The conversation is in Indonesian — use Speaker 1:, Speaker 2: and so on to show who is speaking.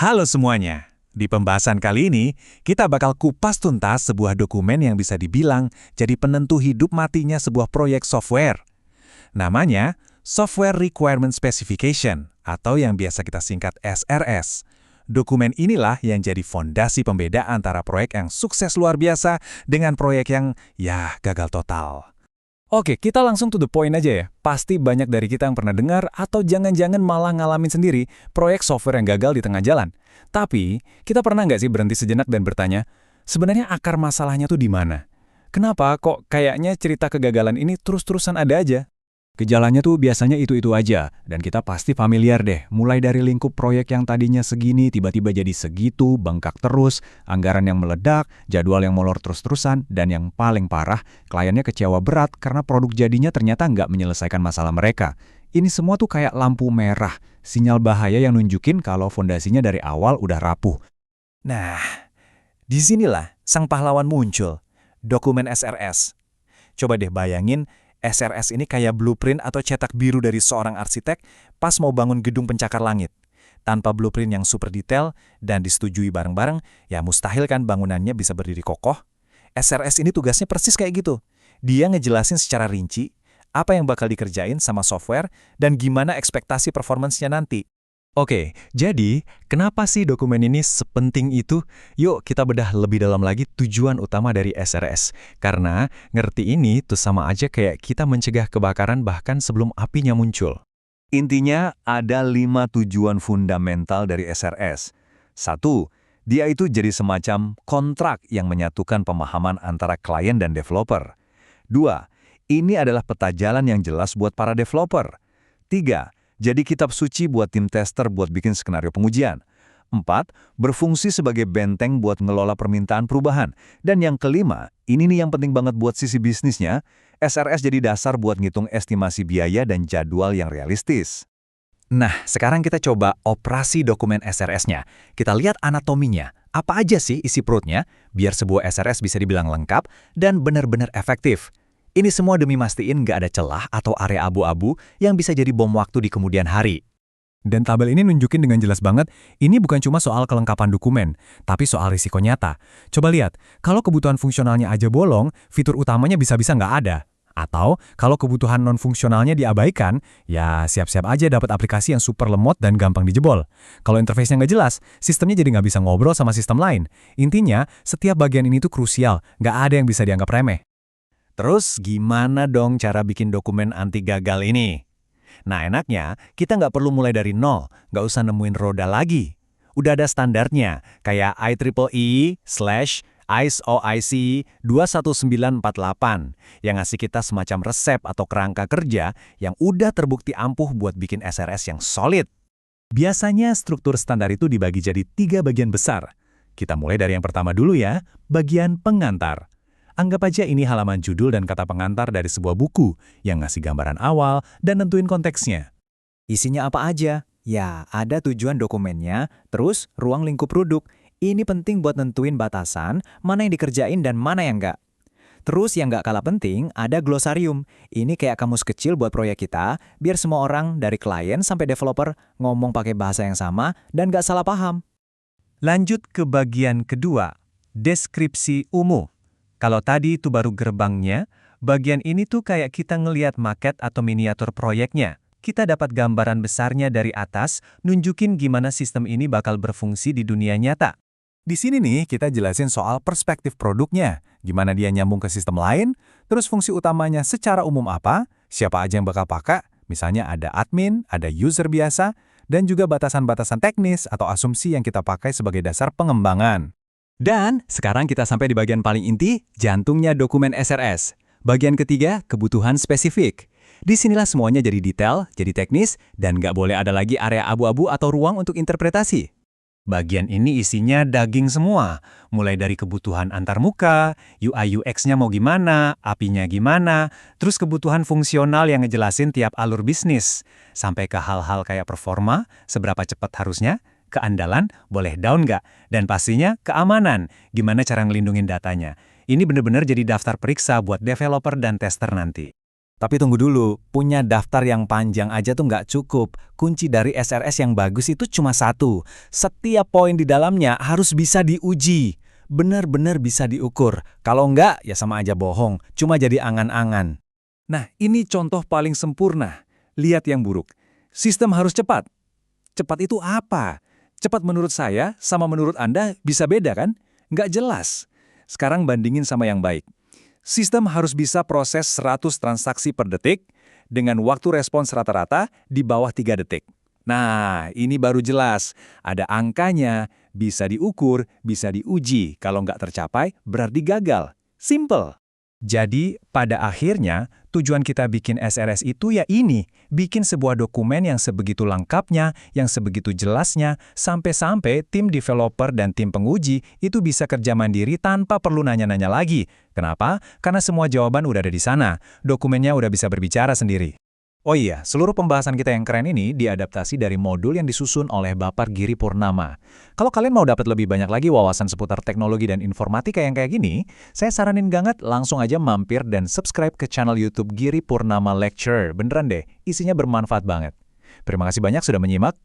Speaker 1: Halo semuanya. Di pembahasan kali ini, kita bakal kupas tuntas sebuah dokumen yang bisa dibilang jadi penentu hidup matinya sebuah proyek software. Namanya Software Requirement Specification, atau yang biasa kita singkat SRS. Dokumen inilah yang jadi fondasi pembeda antara proyek yang sukses luar biasa dengan proyek yang, gagal total.
Speaker 2: Oke, kita langsung to the point aja ya. Pasti banyak dari kita yang pernah dengar atau jangan-jangan malah ngalamin sendiri proyek software yang gagal di tengah jalan. Tapi, kita pernah nggak sih berhenti sejenak dan bertanya, sebenarnya akar masalahnya tuh di mana? Kenapa kok kayaknya cerita kegagalan ini terus-terusan ada aja? Gejalanya tuh biasanya itu-itu aja, dan kita pasti familiar deh. Mulai dari lingkup proyek yang tadinya segini, tiba-tiba jadi segitu, bengkak terus, anggaran yang meledak, jadwal yang molor terus-terusan, dan yang paling parah, kliennya kecewa berat karena produk jadinya ternyata nggak menyelesaikan masalah mereka. Ini semua tuh kayak lampu merah, sinyal bahaya yang nunjukin kalau fondasinya dari awal udah rapuh.
Speaker 1: Nah, disinilah sang pahlawan muncul, dokumen SRS. Coba deh bayangin, SRS ini kayak blueprint atau cetak biru dari seorang arsitek pas mau bangun gedung pencakar langit. Tanpa blueprint yang super detail dan disetujui bareng-bareng, ya mustahil kan bangunannya bisa berdiri kokoh. SRS ini tugasnya persis kayak gitu. Dia ngejelasin secara rinci apa yang bakal dikerjain sama software dan gimana ekspektasi performance-nya nanti.
Speaker 2: Oke, jadi kenapa sih dokumen ini sepenting itu? Yuk kita bedah lebih dalam lagi tujuan utama dari SRS. Karena ngerti ini tuh sama aja kayak kita mencegah kebakaran bahkan sebelum apinya muncul.
Speaker 3: Intinya ada 5 tujuan fundamental dari SRS. 1. Dia itu jadi semacam kontrak yang menyatukan pemahaman antara klien dan developer. 2. Ini adalah peta jalan yang jelas buat para developer. 3. Jadi kitab suci buat tim tester buat bikin skenario pengujian. 4. Berfungsi sebagai benteng buat ngelola permintaan perubahan. Dan yang kelima, ini nih yang penting banget buat sisi bisnisnya, SRS jadi dasar buat ngitung estimasi biaya dan jadwal yang realistis.
Speaker 1: Nah, sekarang kita coba operasi dokumen SRS-nya. Kita lihat anatominya. Apa aja sih isi perutnya, biar sebuah SRS bisa dibilang lengkap dan benar-benar efektif. Ini semua demi mastiin nggak ada celah atau area abu-abu yang bisa jadi bom waktu di kemudian hari.
Speaker 2: Dan tabel ini nunjukin dengan jelas banget, ini bukan cuma soal kelengkapan dokumen, tapi soal risiko nyata. Coba lihat, kalau kebutuhan fungsionalnya aja bolong, fitur utamanya bisa-bisa nggak ada. Atau, kalau kebutuhan non-fungsionalnya diabaikan, ya siap-siap aja dapat aplikasi yang super lemot dan gampang dijebol. Kalau interface-nya nggak jelas, sistemnya jadi nggak bisa ngobrol sama sistem lain. Intinya, setiap bagian ini tuh krusial, nggak ada yang bisa dianggap remeh.
Speaker 1: Terus gimana dong cara bikin dokumen anti gagal ini? Nah enaknya, kita nggak perlu mulai dari nol, nggak usah nemuin roda lagi. Udah ada standarnya, kayak IEEE/ISO/IC 21948, yang ngasih kita semacam resep atau kerangka kerja yang udah terbukti ampuh buat bikin SRS yang solid. Biasanya struktur standar itu dibagi jadi 3 bagian besar. Kita mulai dari yang pertama dulu ya, bagian pengantar. Anggap aja ini halaman judul dan kata pengantar dari sebuah buku yang ngasih gambaran awal dan nentuin konteksnya.
Speaker 4: Isinya apa aja? Ya, ada tujuan dokumennya, terus ruang lingkup produk. Ini penting buat nentuin batasan, mana yang dikerjain dan mana yang enggak. Terus yang enggak kalah penting, ada glosarium. Ini kayak kamus kecil buat proyek kita, biar semua orang dari klien sampai developer ngomong pakai bahasa yang sama dan enggak salah paham.
Speaker 1: Lanjut ke bagian kedua, deskripsi umum. Kalau tadi itu baru gerbangnya, bagian ini tuh kayak kita ngeliat maket atau miniatur proyeknya. Kita dapat gambaran besarnya dari atas, nunjukin gimana sistem ini bakal berfungsi di dunia nyata. Di sini nih kita jelasin soal perspektif produknya, gimana dia nyambung ke sistem lain, terus fungsi utamanya secara umum apa, siapa aja yang bakal pakai, misalnya ada admin, ada user biasa, dan juga batasan-batasan teknis atau asumsi yang kita pakai sebagai dasar pengembangan. Dan sekarang kita sampai di bagian paling inti, jantungnya dokumen SRS. Bagian ketiga, kebutuhan spesifik. Disinilah semuanya jadi detail, jadi teknis, dan nggak boleh ada lagi area abu-abu atau ruang untuk interpretasi. Bagian ini isinya daging semua, mulai dari kebutuhan antarmuka, UI UX-nya mau gimana, API-nya gimana, terus kebutuhan fungsional yang ngejelasin tiap alur bisnis, sampai ke hal-hal kayak performa, seberapa cepat harusnya, keandalan, boleh down nggak, dan pastinya keamanan, gimana cara ngelindungin datanya. Ini benar-benar jadi daftar periksa buat developer dan tester nanti.
Speaker 2: Tapi tunggu dulu, punya daftar yang panjang aja tuh nggak cukup. Kunci dari SRS yang bagus itu cuma satu. Setiap poin di dalamnya harus bisa diuji. Benar-benar bisa diukur. Kalau nggak, ya sama aja bohong. Cuma jadi angan-angan.
Speaker 3: Nah, ini contoh paling sempurna. Lihat yang buruk. Sistem harus cepat. Cepat itu apa? Cepat menurut saya sama menurut Anda bisa beda kan? Nggak jelas. Sekarang bandingin sama yang baik. Sistem harus bisa proses 100 transaksi per detik dengan waktu respons rata-rata di bawah 3 detik. Nah, ini baru jelas. Ada angkanya, bisa diukur, bisa diuji. Kalau nggak tercapai, berarti gagal. Simple.
Speaker 1: Jadi, pada akhirnya, tujuan kita bikin SRS itu ya ini, bikin sebuah dokumen yang sebegitu lengkapnya, yang sebegitu jelasnya, sampai-sampai tim developer dan tim penguji itu bisa kerja mandiri tanpa perlu nanya-nanya lagi. Kenapa? Karena semua jawaban udah ada di sana, dokumennya udah bisa berbicara sendiri. Oh iya, seluruh pembahasan kita yang keren ini diadaptasi dari modul yang disusun oleh Bapak Giri Purnama. Kalau kalian mau dapat lebih banyak lagi wawasan seputar teknologi dan informatika yang kayak gini, saya saranin banget langsung aja mampir dan subscribe ke channel YouTube Giri Purnama Lecture. Beneran deh, isinya bermanfaat banget. Terima kasih banyak sudah menyimak.